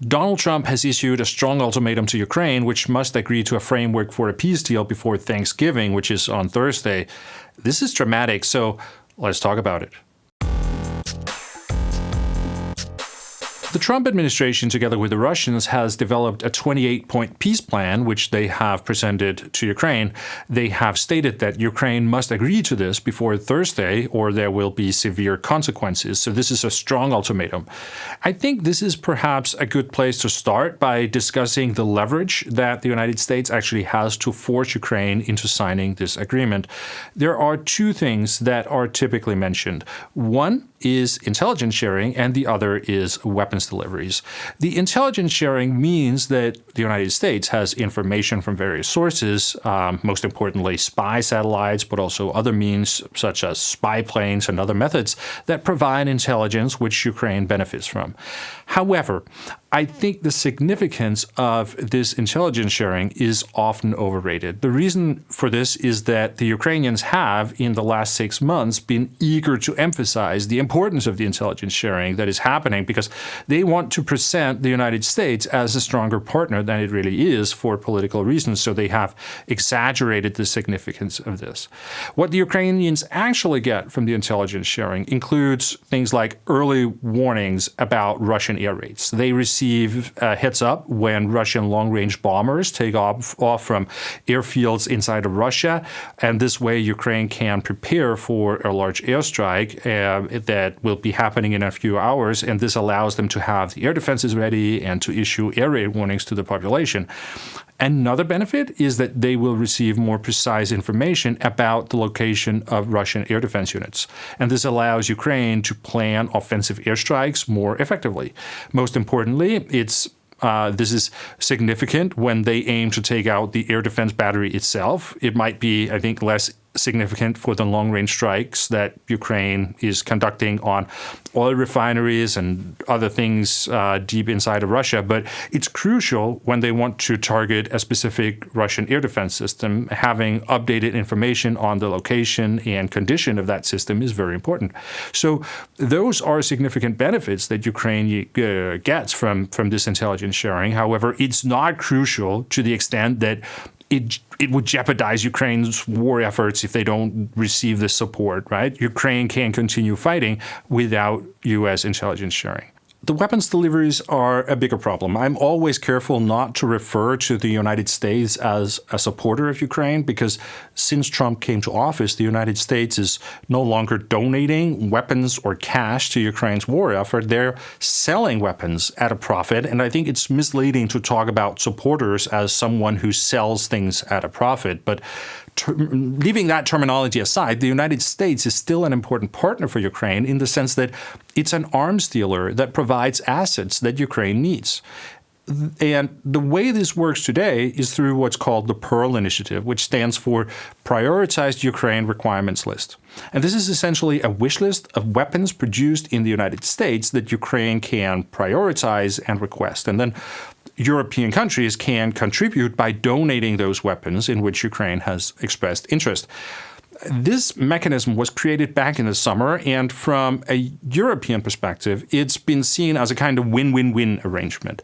Donald Trump has issued a strong ultimatum to Ukraine, which must agree to a framework for a peace deal before Thanksgiving, which is on Thursday. This is dramatic, so let's talk about it. The Trump administration, together with the Russians, has developed a 28-point peace plan, which they have presented to Ukraine. They have stated that Ukraine must agree to this before Thursday, or there will be severe consequences. So this is a strong ultimatum. I think this is perhaps a good place to start by discussing the leverage that the United States actually has to force Ukraine into signing this agreement. There are two things that are typically mentioned. One is intelligence sharing, and the other is weapons deliveries. The intelligence sharing means that the United States has information from various sources, most importantly spy satellites, but also other means such as spy planes and other methods that provide intelligence which Ukraine benefits from. However, I think the significance of this intelligence sharing is often overrated. The reason for this is that the Ukrainians have, in the last 6 months, been eager to emphasize the importance of the intelligence sharing that is happening because they want to present the United States as a stronger partner than it really is for political reasons, so they have exaggerated the significance of this. What the Ukrainians actually get from the intelligence sharing includes things like early warnings about Russian air raids. They receive heads up when Russian long-range bombers take off from airfields inside of Russia, and this way Ukraine can prepare for a large airstrike that will be happening in a few hours, and this allows them to have the air defenses ready and to issue air raid warnings to the population. Another benefit is that they will receive more precise information about the location of Russian air defense units. And this allows Ukraine to plan offensive airstrikes more effectively. Most importantly, this is significant when they aim to take out the air defense battery itself. It might be, I think, less significant for the long-range strikes that Ukraine is conducting on oil refineries and other things deep inside of Russia. But it's crucial when they want to target a specific Russian air defense system. Having updated information on the location and condition of that system is very important. So those are significant benefits that Ukraine gets from this intelligence sharing. However, it's not crucial to the extent that it would jeopardize Ukraine's war efforts if they don't receive this support, right? Ukraine can't continue fighting without U.S. intelligence sharing. The weapons deliveries are a bigger problem. I'm always careful not to refer to the United States as a supporter of Ukraine because since Trump came to office, the United States is no longer donating weapons or cash to Ukraine's war effort. They're selling weapons at a profit, and I think it's misleading to talk about supporters as someone who sells things at a profit. But leaving that terminology aside, the United States is still an important partner for Ukraine in the sense that it's an arms dealer that provides assets that Ukraine needs. And the way this works today is through what's called the Pearl Initiative, which stands for Prioritized Ukraine Requirements List. And this is essentially a wish list of weapons produced in the United States that Ukraine can prioritize and request. And then European countries can contribute by donating those weapons in which Ukraine has expressed interest. This mechanism was created back in the summer, and from a European perspective, it's been seen as a kind of win-win-win arrangement.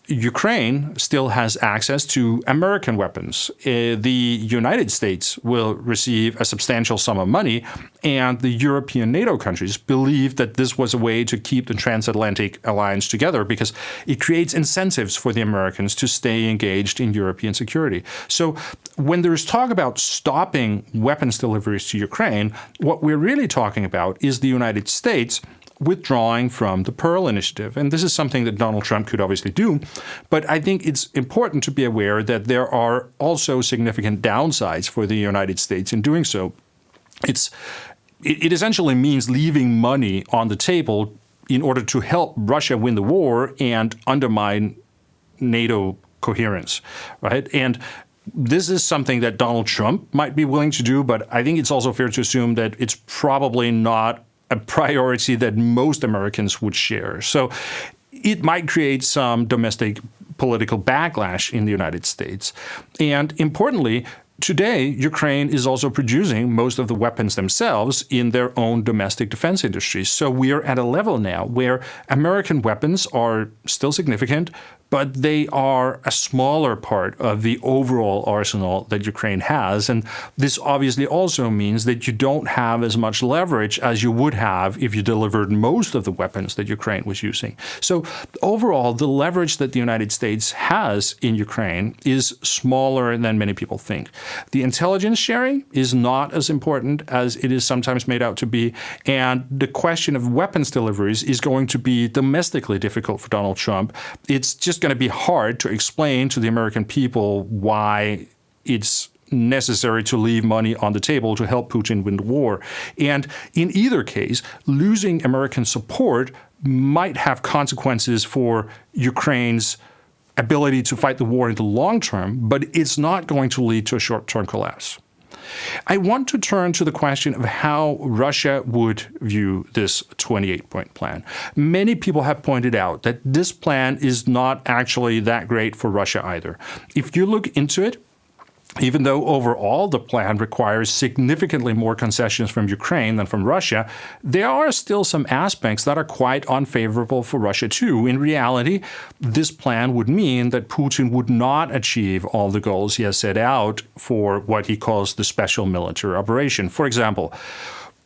Ukraine still has access to American weapons. The United States will receive a substantial sum of money, and the European NATO countries believe that this was a way to keep the transatlantic alliance together because it creates incentives for the Americans to stay engaged in European security. So when there's talk about stopping weapons deliveries to Ukraine, what we're really talking about is the United States withdrawing from the Pearl Initiative. And this is something that Donald Trump could obviously do. But I think it's important to be aware that there are also significant downsides for the United States in doing so. It essentially means leaving money on the table in order to help Russia win the war and undermine NATO coherence, right? And this is something that Donald Trump might be willing to do, but I think it's also fair to assume that it's probably not a priority that most Americans would share. So it might create some domestic political backlash in the United States. And importantly, Today, Ukraine is also producing most of the weapons themselves in their own domestic defense industries. So we are at a level now where American weapons are still significant, but they are a smaller part of the overall arsenal that Ukraine has. And this obviously also means that you don't have as much leverage as you would have if you delivered most of the weapons that Ukraine was using. So overall, the leverage that the United States has in Ukraine is smaller than many people think. The intelligence sharing is not as important as it is sometimes made out to be. And the question of weapons deliveries is going to be domestically difficult for Donald Trump. It's just going to be hard to explain to the American people why it's necessary to leave money on the table to help Putin win the war. And in either case, losing American support might have consequences for Ukraine's ability to fight the war in the long term, but it's not going to lead to a short-term collapse. I want to turn to the question of how Russia would view this 28-point plan. Many people have pointed out that this plan is not actually that great for Russia either. If you look into it, even though overall the plan requires significantly more concessions from Ukraine than from Russia, there are still some aspects that are quite unfavorable for Russia too. In reality, this plan would mean that Putin would not achieve all the goals he has set out for what he calls the special military operation. For example,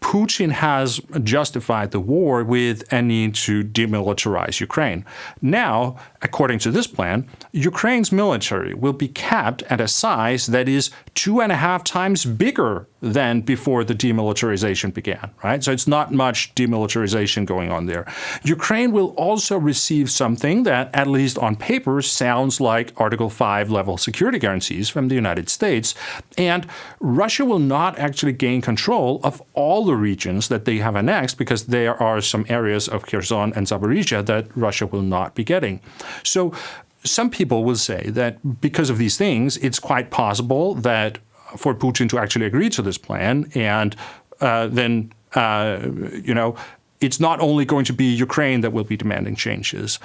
Putin has justified the war with a need to demilitarize Ukraine. Now, according to this plan, Ukraine's military will be capped at a size that is 2.5 times bigger than before the demilitarization began, right? So it's not much demilitarization going on there. Ukraine will also receive something that, at least on paper, sounds like Article 5 level security guarantees from the United States. And Russia will not actually gain control of all the regions that they have annexed, because there are some areas of Kherson and Zaporizhia that Russia will not be getting. So some people will say that because of these things, it's quite possible that for Putin to actually agree to this plan, and then it's not only going to be Ukraine that will be demanding changes.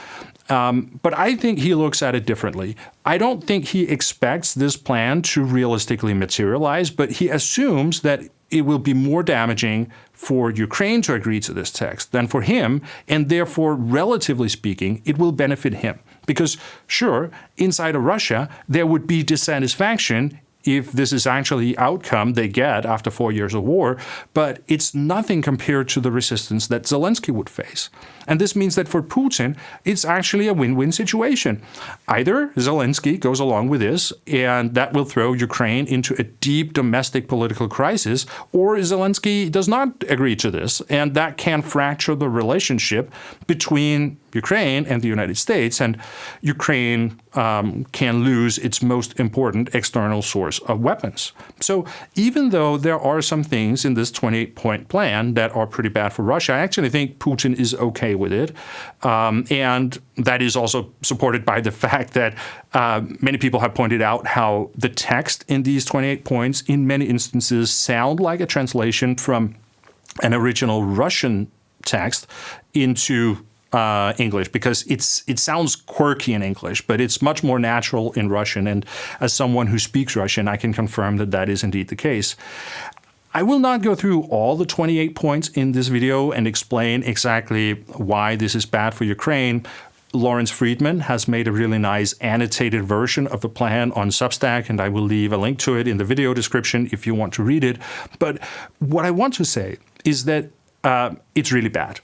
But I think he looks at it differently. I don't think he expects this plan to realistically materialize, but he assumes that it will be more damaging for Ukraine to agree to this text than for him, and therefore, relatively speaking, it will benefit him. Because, sure, inside of Russia, there would be dissatisfaction if this is actually the outcome they get after 4 years of war, but it's nothing compared to the resistance that Zelensky would face. And this means that for Putin, it's actually a win-win situation. Either Zelensky goes along with this, and that will throw Ukraine into a deep domestic political crisis, or Zelensky does not agree to this, and that can fracture the relationship between Ukraine and the United States, and Ukraine can lose its most important external source of weapons. So even though there are some things in this 28-point plan that are pretty bad for Russia, I actually think Putin is okay with it. And that is also supported by the fact that many people have pointed out how the text in these 28 points in many instances sound like a translation from an original Russian text into English, because it sounds quirky in English, but it's much more natural in Russian. And as someone who speaks Russian, I can confirm that that is indeed the case. I will not go through all the 28 points in this video and explain exactly why this is bad for Ukraine. Lawrence Friedman has made a really nice annotated version of the plan on Substack, and I will leave a link to it in the video description if you want to read it. But what I want to say is that it's really bad.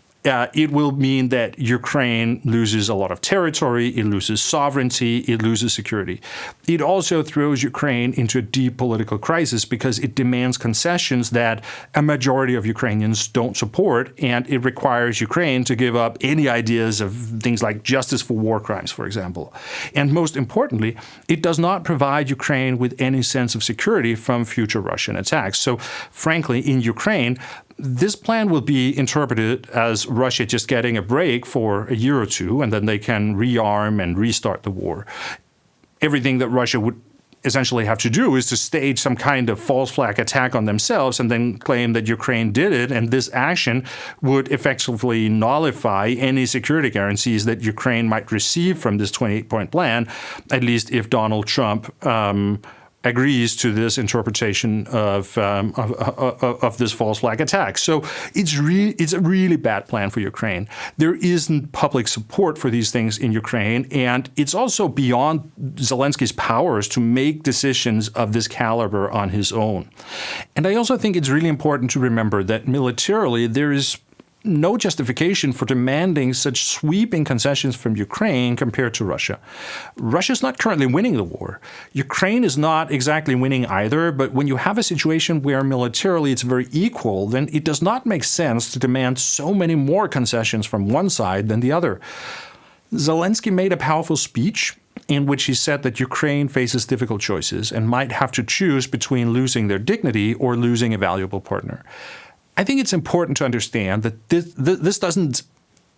It will mean that Ukraine loses a lot of territory, it loses sovereignty, it loses security. It also throws Ukraine into a deep political crisis because it demands concessions that a majority of Ukrainians don't support, and it requires Ukraine to give up any ideas of things like justice for war crimes, for example. And most importantly, it does not provide Ukraine with any sense of security from future Russian attacks. So frankly, in Ukraine, this plan will be interpreted as Russia just getting a break for a year or two, and then they can rearm and restart the war. Everything that Russia would essentially have to do is to stage some kind of false flag attack on themselves and then claim that Ukraine did it, and this action would effectively nullify any security guarantees that Ukraine might receive from this 28-point plan, at least if Donald Trump agrees to this interpretation of this false flag attack. So it's a really bad plan for Ukraine. There isn't public support for these things in Ukraine, and it's also beyond Zelensky's powers to make decisions of this caliber on his own. And I also think it's really important to remember that militarily there is no justification for demanding such sweeping concessions from Ukraine compared to Russia. Russia's not currently winning the war. Ukraine is not exactly winning either, but when you have a situation where militarily it's very equal, then it does not make sense to demand so many more concessions from one side than the other. Zelensky made a powerful speech in which he said that Ukraine faces difficult choices and might have to choose between losing their dignity or losing a valuable partner. I think it's important to understand that this doesn't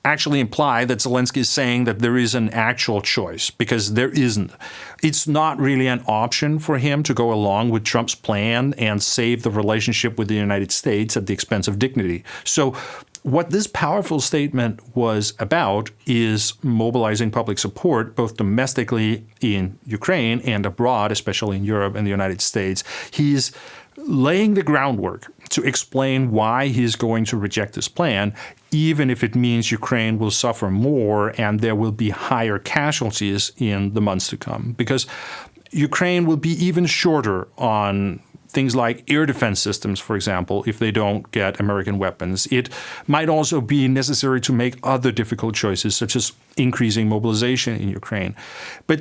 actually imply that Zelensky is saying that there is an actual choice, because there isn't. It's not really an option for him to go along with Trump's plan and save the relationship with the United States at the expense of dignity. So what this powerful statement was about is mobilizing public support, both domestically in Ukraine and abroad, especially in Europe and the United States. He's laying the groundwork to explain why he's going to reject this plan, even if it means Ukraine will suffer more and there will be higher casualties in the months to come. Because Ukraine will be even shorter on things like air defense systems, for example, if they don't get American weapons. It might also be necessary to make other difficult choices, such as increasing mobilization in Ukraine. But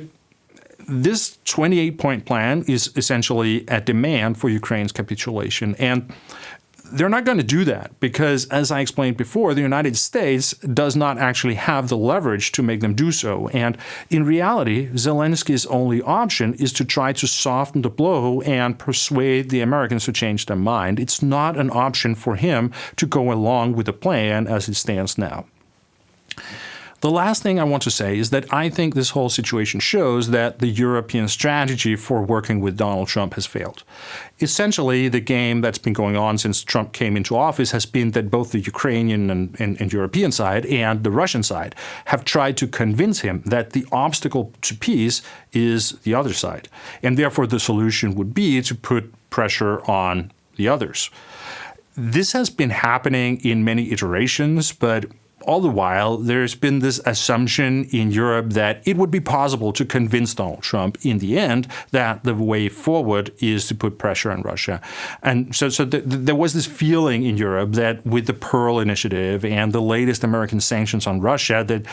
this 28-point plan is essentially a demand for Ukraine's capitulation. And they're not going to do that because, as I explained before, the United States does not actually have the leverage to make them do so. And in reality, Zelensky's only option is to try to soften the blow and persuade the Americans to change their mind. It's not an option for him to go along with the plan as it stands now. The last thing I want to say is that I think this whole situation shows that the European strategy for working with Donald Trump has failed. Essentially, the game that's been going on since Trump came into office has been that both the Ukrainian and European side and the Russian side have tried to convince him that the obstacle to peace is the other side. And therefore, the solution would be to put pressure on the others. This has been happening in many iterations, but all the while, there's been this assumption in Europe that it would be possible to convince Donald Trump in the end that the way forward is to put pressure on Russia. And so there was this feeling in Europe that with the Pearl Initiative and the latest American sanctions on Russia, that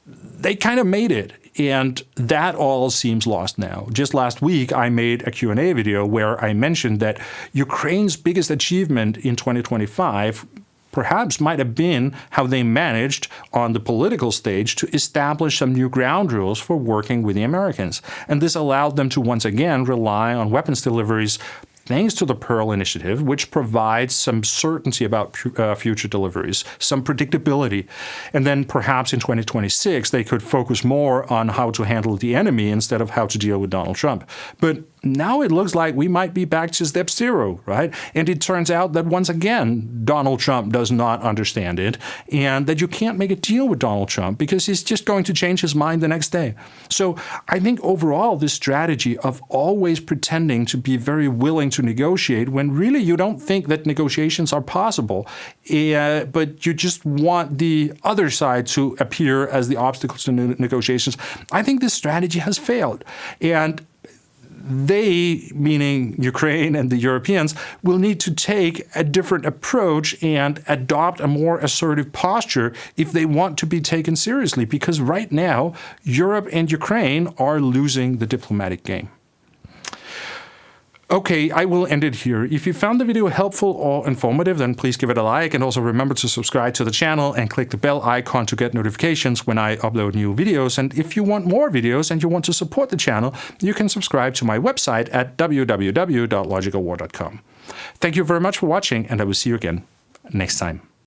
they kind of made it. And that all seems lost now. Just last week, I made a Q&A video where I mentioned that Ukraine's biggest achievement in 2025 perhaps might have been how they managed on the political stage to establish some new ground rules for working with the Americans. And this allowed them to once again rely on weapons deliveries thanks to the Pearl Initiative, which provides some certainty about future deliveries, some predictability. And then perhaps in 2026, they could focus more on how to handle the enemy instead of how to deal with Donald Trump. But now it looks like we might be back to step zero, right? And it turns out that once again, Donald Trump does not understand it, and that you can't make a deal with Donald Trump because he's just going to change his mind the next day. So I think overall, this strategy of always pretending to be very willing to negotiate when really you don't think that negotiations are possible, but you just want the other side to appear as the obstacles to negotiations, I think this strategy has failed. And they, meaning Ukraine and the Europeans, will need to take a different approach and adopt a more assertive posture if they want to be taken seriously, because right now, Europe and Ukraine are losing the diplomatic game. Okay, I will end it here. If you found the video helpful or informative, then please give it a like, and also remember to subscribe to the channel and click the bell icon to get notifications when I upload new videos. And if you want more videos and you want to support the channel, you can subscribe to my website at www.logicalwar.com. Thank you very much for watching, and I will see you again next time.